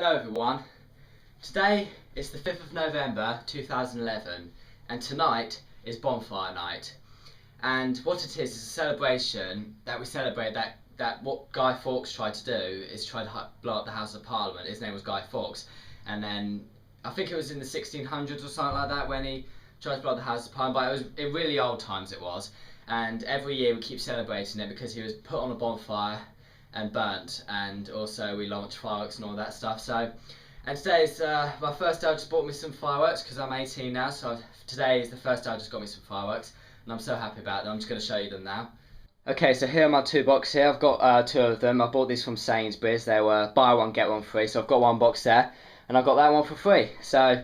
Hello everyone. Today is the 5th of November 2011 and tonight is Bonfire Night. And what it is a celebration that we celebrate that what Guy Fawkes tried to do is try to blow up the House of Parliament. His name was Guy Fawkes, and then I think it was in the 1600s or something like that when he tried to blow up the House of Parliament, but it was in really old times it was. And every year we keep celebrating it because he was put on a bonfire and burnt, and also we launched fireworks and all that stuff. So, and today is my first day. I just bought me some fireworks because I'm 18 now, so today is the first day I just got me some fireworks and I'm so happy about them. I'm just going to show you them now. Okay, so here are my two boxes here. I've got two of them. I bought these from Sainsbury's. They were buy one get one free, so I've got one box there and I got that one for free. So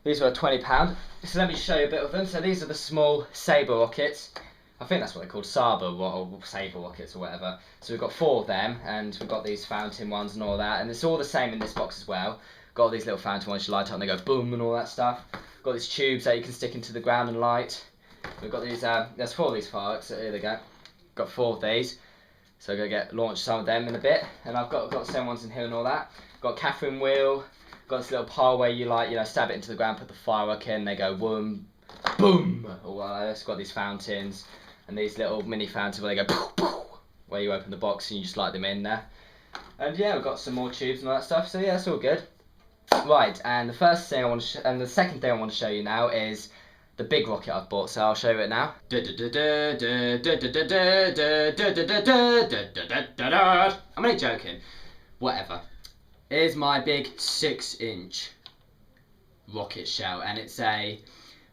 these were £20. So let me show you a bit of them. So these are the small sabre rockets. I think that's what they're called, Sabre or Sabre rockets or whatever. So we've got 4 of them, and we've got these fountain ones and all that, and it's all the same in this box as well. Got all these little fountain ones you light up and they go boom and all that stuff. Got these tubes that you can stick into the ground and light. We've got these, there's 4 of these fireworks, so here they go. Got 4 of these, so I'm going to launch some of them in a bit. And I've got the same ones in here and all that. Got a Catherine wheel, got this little pole where you stab it into the ground, put the firework in, they go boom, boom. It's got these fountains. And these little mini fountains where they go poof, poof, where you open the box and you just light them in there. And yeah, we've got some more tubes and all that stuff, so yeah, it's all good. Right, and the first thing I want to and the second thing I want to show you now is the big rocket I've bought, so I'll show you it now. I'm only joking. Whatever. Here's my big 6-inch rocket shell, and it's a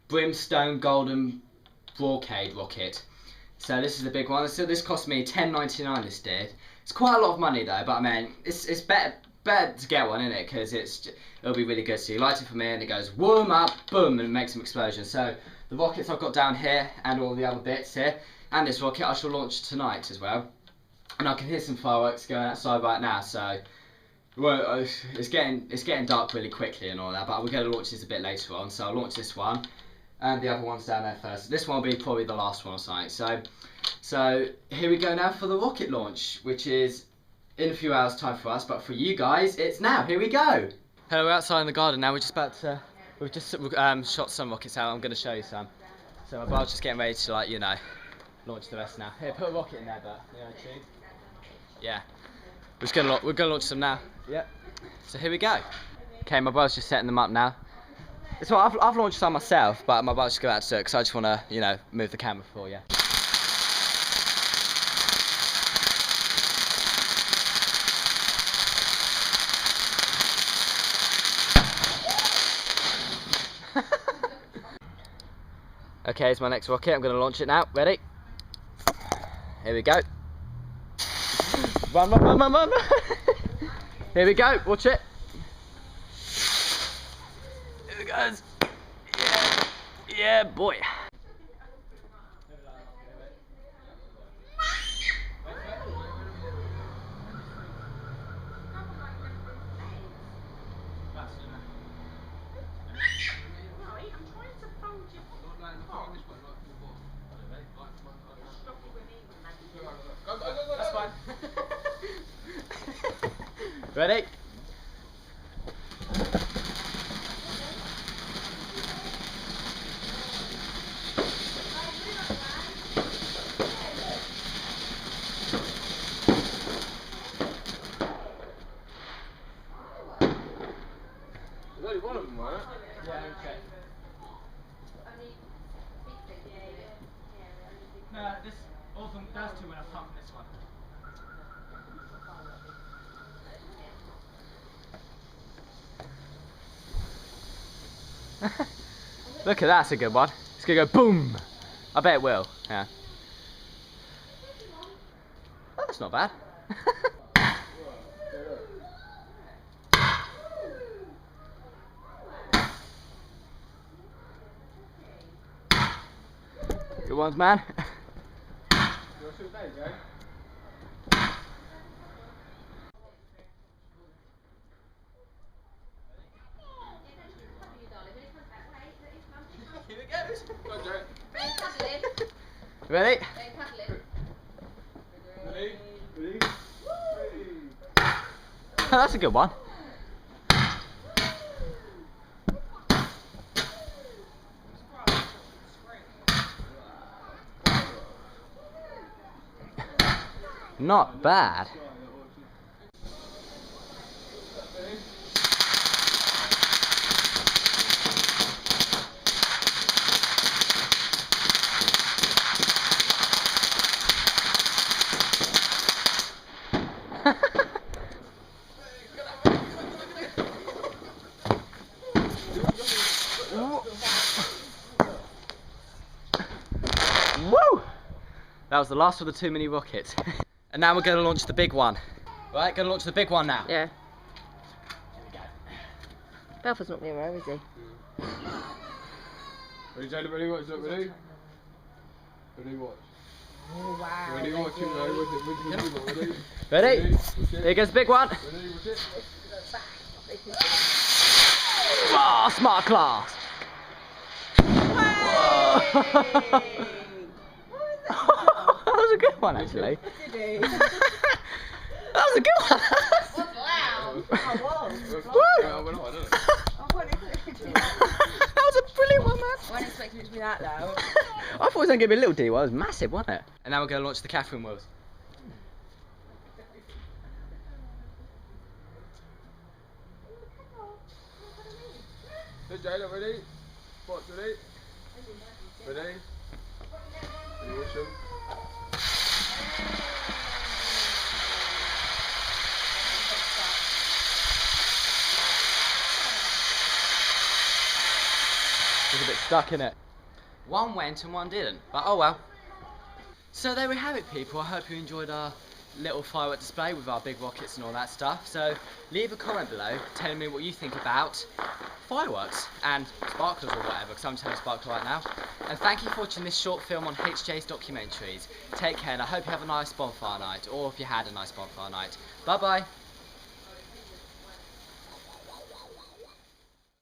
brimstone golden brocade rocket. So this is the big one. So this cost me $10.99. This did. It's quite a lot of money though, but I mean, it's better to get one, isn't it? Because it'll be really good. So you light it from here and it goes boom up, boom, and it makes some explosions. So the rockets I've got down here and all the other bits here, and this rocket I shall launch tonight as well. And I can hear some fireworks going outside right now. So well, it's getting dark really quickly and all that. But we're going to launch this a bit later on. So I'll launch this one. And the other one's down there first. This one will be probably the last one or something. So here we go now for the rocket launch, which is in a few hours time for us, but for you guys, it's now. Here we go. Hello, we're outside in the garden now. We've just shot some rockets out. I'm going to show you some. So my brother's just getting ready to launch the rest now. Here, put a rocket in there, but tube. Yeah. We're gonna launch some now. Yep. So here we go. Okay, my brother's just setting them up now. It's what I've launched some myself, but my brother's just go out to do it because I just want to, move the camera for you. Okay, here's my next rocket. I'm going to launch it now. Ready? Here we go. Run, run, run, run, run. Here we go. Watch it. Here it goes. Yeah, boy. That's fine. Ready? There's only one of them, right? Yeah, okay. No, all of them, those 2 went apart from this one. Look at that, that's a good one. It's gonna go boom. I bet it will. Yeah. Oh, that's not bad. Good ones, man. Here it goes. Ready? That's a good one. Not bad. Woo! That was the last of the 2 mini rockets. And now we're going to launch the big one. Right, going to launch the big one now. Yeah. Here we go. Belfast's not near her, is he? Ready, Jada, ready, watch, look, ready? Ready, watch. Oh, wow. Ready, watch it, ready? Ready? Here goes the big one. Ready, watch it. Oh, smart class. That was a good one, actually. That was a good one. That was a brilliant one, man. I wasn't expecting it to be that loud. I thought it was going to give me a little D one. It was massive, wasn't it? And now we're going to launch the Catherine wheels. Hey, Jada, ready? Watch, ready? Ready? Ready, watch them. It was a bit stuck in it. One went and one didn't, but oh well. So there we have it, people. I hope you enjoyed our little firework display with our big rockets and all that stuff. So leave a comment below telling me what you think about fireworks and sparklers or whatever, because I'm just having a sparkler right now. And thank you for watching this short film on HJ'sDocumentaries. Take care, and I hope you have a nice bonfire night, or if you had a nice bonfire night. Bye bye.